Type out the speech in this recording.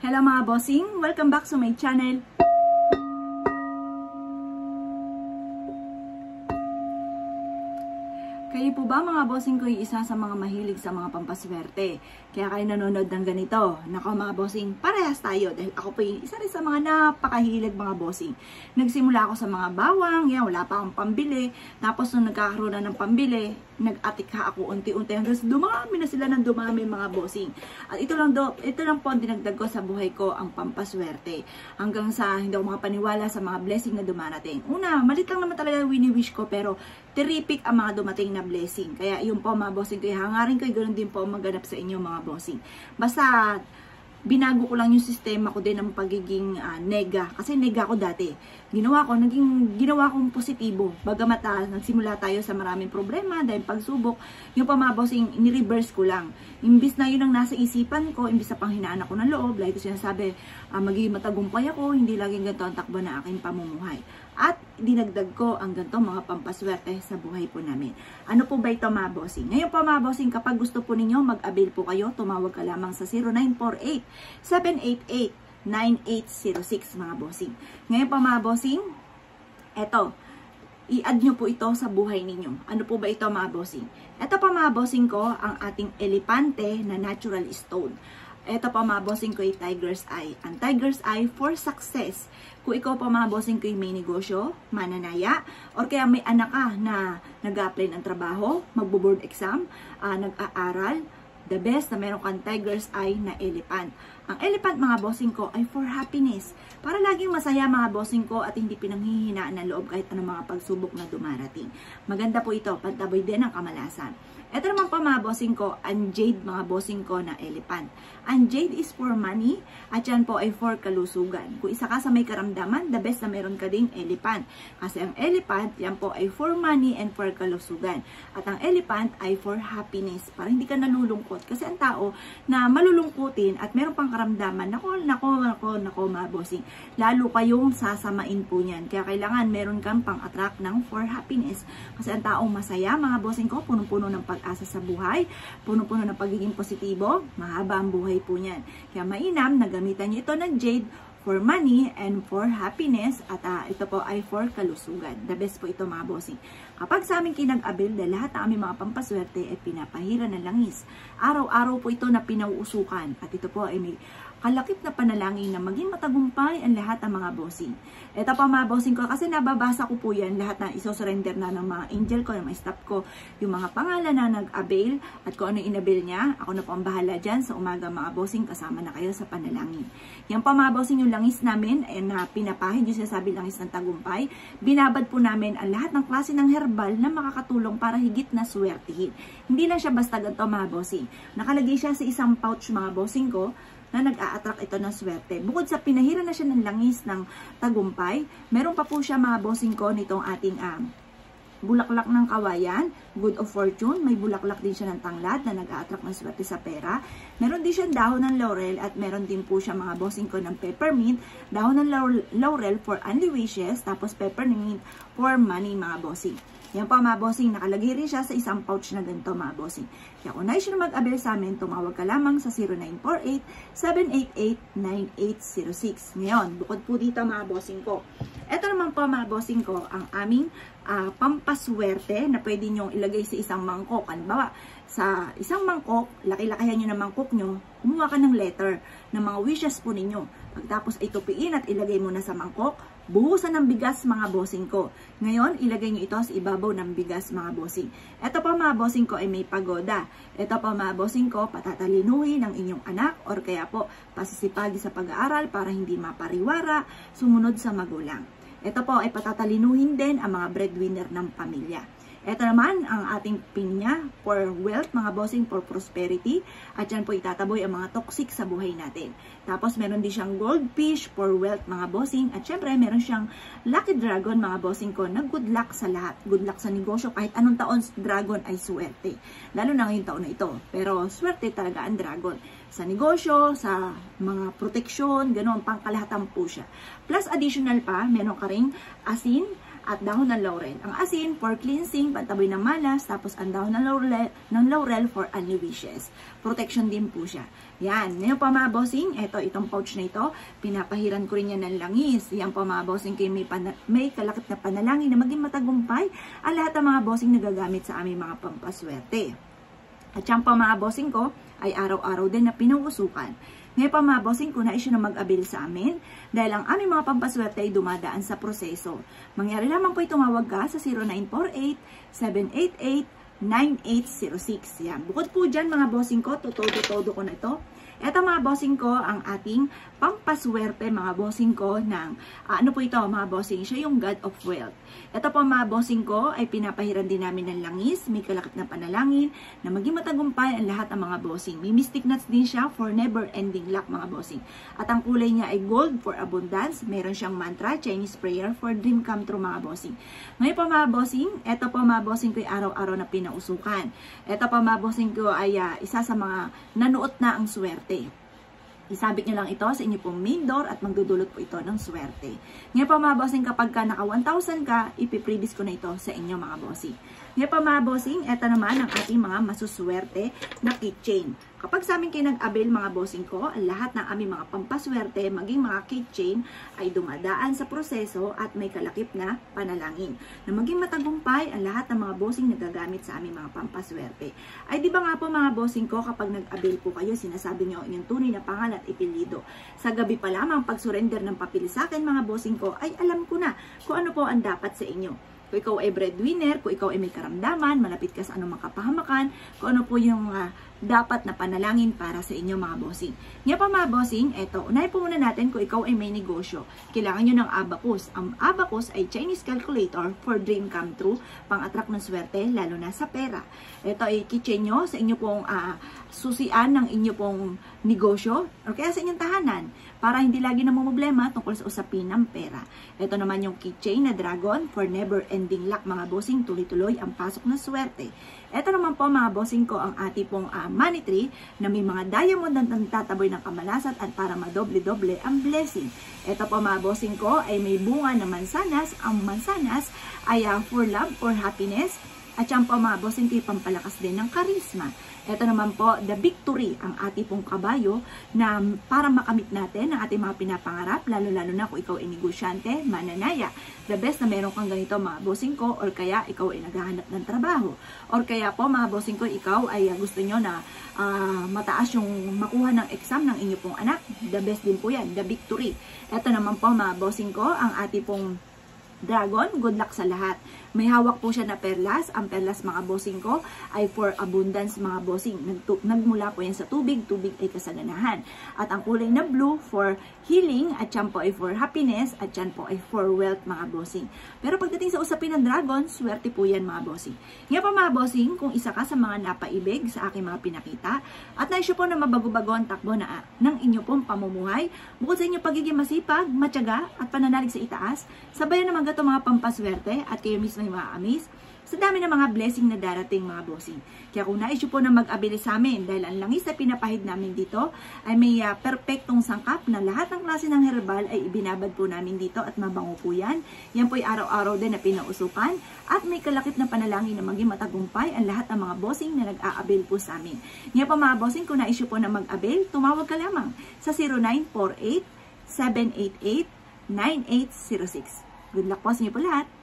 Hello mga bossing! Welcome back to my channel. Kayo po ba mga bossing ko isa sa mga mahilig sa mga pampaswerte? Kaya kayo nanonood ng ganito. Nako mga bossing, parehas tayo dahil ako po yung isa rin sa mga napakahilig mga bossing. Nagsimula ako sa mga bawang, yan, wala pa akong pambili. Tapos nung nagkakaroon na ng pambili, nag-atikha ako unti-unti hanggang dumami na sila ng dumami mga bossing. At ito lang po ang dinagdag ko sa buhay ko, ang pampaswerte. Hanggang sa hindi ako makapaniwala sa mga blessing na dumarating. Una, malit lang naman talaga wini-wish ko pero terrific ang mga dumating na blessing. Kaya yun po mga bossing ko, hangarin ko, ganoon din po maganap sa inyo mga bossing. Basta binago ko lang yung sistema ko din ng pagiging nega. Kasi nega ko dati. Ginawa kong positibo. Bagamat nagsimula tayo sa maraming problema dahil pagsubok, yung pa mga bossing, ni-reverse ko lang. Imbis na yun ang nasa isipan ko, imbis na panghinaan ako ng loob, like ko sinasabi, magiging matagumpay ako, hindi laging ganito ang takbo na aking pamumuhay. At dinagdag ko ang ganito mga pampaswerte sa buhay po namin. Ano po ba ito mga bossing? Ngayon po mga bossing, kapag gusto po ninyo, mag-avail po kayo, tumawag ka lamang sa 0948-788-9806 mga bossing. Ngayon po mga bossing, eto, i-add nyo po ito sa buhay ninyo. Ano po ba ito mga bossing? Ito po mga bossing ko, ang ating elepante na natural stone. Ito po mga bossing ko ay Tiger's Eye. Ang Tiger's Eye for success. Kung ikaw po mga bossing ko ay may negosyo, mananaya, or kaya may anak ka na nag-apply ng trabaho, magbo-board exam, nag-aaral, the best na meron kang Tiger's Eye na elephant. Ang elephant mga bossing ko ay for happiness. Para laging masaya mga bossing ko at hindi pinanghihinaan ng loob kahit anong mga pagsubok na dumarating. Maganda po ito, pantaboy din ang kamalasan. Ito naman po mga bossing ko, ang jade mga bossing ko na elephant. Ang jade is for money at yan po ay for kalusugan. Kung isa ka sa may karamdaman, the best na meron ka ding elephant. Kasi ang elephant, yan po ay for money and for kalusugan. At ang elephant ay for happiness. Para hindi ka nalulungkot. Kasi ang tao na malulungkutin at meron pang karamdaman, nako mga bossing. Lalo kayong sasamain po niyan. Kaya kailangan meron kang pang-attract ng for happiness. Kasi ang taong masaya mga bossing ko, punong-puno ng pag-asa sa buhay, puno-puno ng pagiging positibo, mahaba ang buhay po niyan. Kaya mainam na gamitan niyo ito ng jade for money and for happiness at ito po ay for kalusugan. The best po ito mga bossing. Kapag sa amin kinag-abil na lahat ng aming mga pampaswerte ay pinapahira ng langis. Araw-araw po ito na pinauusukan at ito po ay may kalakip na panalangin na maging matagumpay ang lahat ng mga bossing. Ito pa mga bossing ko, kasi nababasa ko po yan, lahat na isosurrender na ng mga angel ko, ng mga staff ko, yung mga pangalan na nag-avail at kung ano in-avail niya, ako na po ang bahala dyan sa umaga mga bossing, kasama na kayo sa panalangin. Yan pa mga bossing, yung langis namin, na pinapahid, yung sinasabi langis ng tagumpay, binabad po namin ang lahat ng klase ng herbal na makakatulong para higit na swertihin. Hindi lang siya basta ganito mga bossing. Nakalagay siya sa isang pouch mga bossing ko, na nag-a-attract ito ng swerte. Bukod sa pinahira na siya ng langis ng tagumpay, meron pa po siya mga bossing ko nitong ating bulaklak ng kawayan, good of fortune. May bulaklak din siya ng tanglad na nag-a-attract ng swerte sa pera. Meron din siya dahon ng laurel at meron din po siya mga bossing ko ng peppermint, dahon ng laurel for only wishes, tapos peppermint for money mga bossing. Yan po mga bossing, nakalagay rin siya sa isang pouch na ganito mga bossing. Kaya kung nais nyo mag-avail sa amin, tumawag ka lamang sa 0948-788-9806. Ngayon, bukod po dito mga bossing ko. Ito naman po mga bossing ko, ang aming pampaswerte na pwede nyong ilagay sa isang mangkok. Halimbawa, sa isang mangkok, laki-lakihan nyo ng mangkok nyo, kumuha ka ng letter ng mga wishes po ninyo. Pagtapos ay tupiin at ilagay mo na sa mangkok, buhusan ng bigas mga bossing ko. Ngayon, ilagay nyo ito sa ibabaw ng bigas mga bossing. Ito pa mga bossing ko ay may pagoda. Ito pa mga bossing ko, patatalinuhin ng inyong anak or kaya po pasisipagi sa pag-aaral para hindi mapariwara, sumunod sa magulang. Ito po ay patatalinuhin din ang mga breadwinner ng pamilya. Ito naman ang ating pinya for wealth, mga bossing, for prosperity. At yan po itataboy ang mga toxic sa buhay natin. Tapos meron din siyang goldfish for wealth, mga bossing. At syempre meron siyang lucky dragon, mga bossing ko, na good luck sa lahat. Good luck sa negosyo. Kahit anong taon, dragon ay swerte. Lalo na ngayong taon na ito. Pero swerte talaga ang dragon. Sa negosyo, sa mga proteksyon, ganoon, pangkalahatan po siya. Plus additional pa, meron ka ring asin, at dahon ng laurel. Ang asin for cleansing, pantaboy ng malas, tapos ang dahon ng laurel for only wishes. Protection din po siya. Yan. Ngayon po mga bossing, itong pouch na ito, pinapahiran ko rin yan ng langis. Yan po mga bossing, kayo may kalakip na panalangin na maging matagumpay ang lahat ng mga bossing na gagamit sa aming mga pampaswerte. At yan po mga bossing ko, ay araw-araw din na pinuusukan. Ngayon pa mga bossing ko na issue na mag-avail sa amin dahil ang aming mga pampaswerte ay dumadaan sa proseso. Mangyari lamang po tumawag ka sa 0948-788-9806. Yan. Bukod po dyan mga bossing ko, todo ko na ito. Ito mga bossing ko, ang ating pampaswerte mga bossing ko ng, ano po ito mga bossing, siya yung God of Wealth. Ito po mga bossing ko ay pinapahiran din namin ng langis, may kalakip na panalangin na maging matagumpay ang lahat ng mga bossing. May mystic nuts din siya for never ending luck mga bossing. At ang kulay niya ay gold for abundance, meron siyang mantra, Chinese prayer for dream come true mga bossing. Ngayon po mga bossing, ito po mga bossing ko ay araw-araw na pinausukan. Ito po mga bossing ko ay isa sa mga nanuot na ang swerte. Isabit nyo lang ito sa inyo pong main door at magdudulot po ito ng swerte. Ngayon pa mga bossing, kapag ka naka 1,000 ka, ipiprevis ko na ito sa inyo mga bossing. Ngayon pa mga bossing, ito naman ang ating mga masuswerte na keychain. Kapag sa amin kayo nag-avail mga bossing ko, ang lahat ng aming mga pampaswerte, maging mga keychain, ay dumadaan sa proseso at may kalakip na panalangin. Na maging matagumpay ang lahat ng mga bossing na gagamit sa aming mga pampaswerte. Ay di ba nga po mga bossing ko, kapag nag-avail po kayo, sinasabi nyo inyong tunay na pangalan at ipilido. Sa gabi pa lamang pag-surrender ng papel sa akin mga bossing ko, ay alam ko na kung ano po ang dapat sa inyo. Kung ikaw ay breadwinner, kung ikaw ay may karamdaman, malapit ka sa anumang kapahamakan, kung ano po yung dapat na panalangin para sa inyo mga bossing. Ngayon pa mga bossing, unahin po muna natin kung ikaw ay may negosyo. Kailangan nyo ng abacus. Ang abacus ay Chinese calculator for dream come true, pang-attract ng swerte, lalo na sa pera. Ito ay keychain nyo sa inyo pong susian ng inyo pong negosyo o kaya sa inyong tahanan para hindi lagi namumblema tungkol sa usapin ng pera. Ito naman yung keychain na dragon for never ending luck mga bossing, tuloy-tuloy ang pasok ng swerte. Ito naman po mga bossing ko ang ating pong money tree na may mga diamond na tataboy ng kamalasan at para madoble-doble ang blessing. Ito po mga bossing ko ay may bunga na mansanas. Ang mansanas ay for love, for happiness. At yan po mga bossing ko pampalakas din ng charisma. Ito naman po, the victory, ang ating pong kabayo na para makamit natin ang ating mga pinapangarap, lalo-lalo na kung ikaw ay negosyante, mananaya. The best na meron kang ganito mga bossing ko, or kaya ikaw ay naghahanap ng trabaho. Or kaya po mga bossing ko, ikaw ay gusto nyo na mataas yung makuha ng exam ng inyo pong anak. The best din po yan, the victory. Ito naman po mga bossing ko, ang ating pong dragon, good luck sa lahat. May hawak po siya na perlas. Ang perlas mga bossing ko ay for abundance mga bossing. Nagmula po yan sa tubig. Tubig ay kasaganahan. At ang kulay na blue for healing. At yan po ay for happiness. At yan po ay for wealth mga bossing. Pero pagdating sa usapin ng dragon, swerte po yan mga bossing. Ngayon pa mga bossing, kung isa ka sa mga napaibig sa aking mga pinakita at naisyo po na mabago-bago ang takbo na ng inyo pong pamumuhay, bukod sa inyo pagiging masipag, matyaga at pananalig sa itaas, sabayan naman gato mga pampaswerte at kayo mismo ay maamis sa dami ng mga blessing na darating mga bossing. Kaya kung naisyo po na mag-abili sa amin dahil ang langis na pinapahid namin dito ay may perfectong sangkap na lahat ng klase ng herbal ay ibinabad po namin dito at mabango po yan. Yan po ay araw-araw din na pinausukan at may kalakip na panalangin na maging matagumpay ang lahat ng mga bossing na nag-a-avail po sa amin. Ngayon po mga bossing, kung naisyo po na mag-avail, tumawag ka lamang sa 0948-788-9806. Good luck po sa inyo po lahat!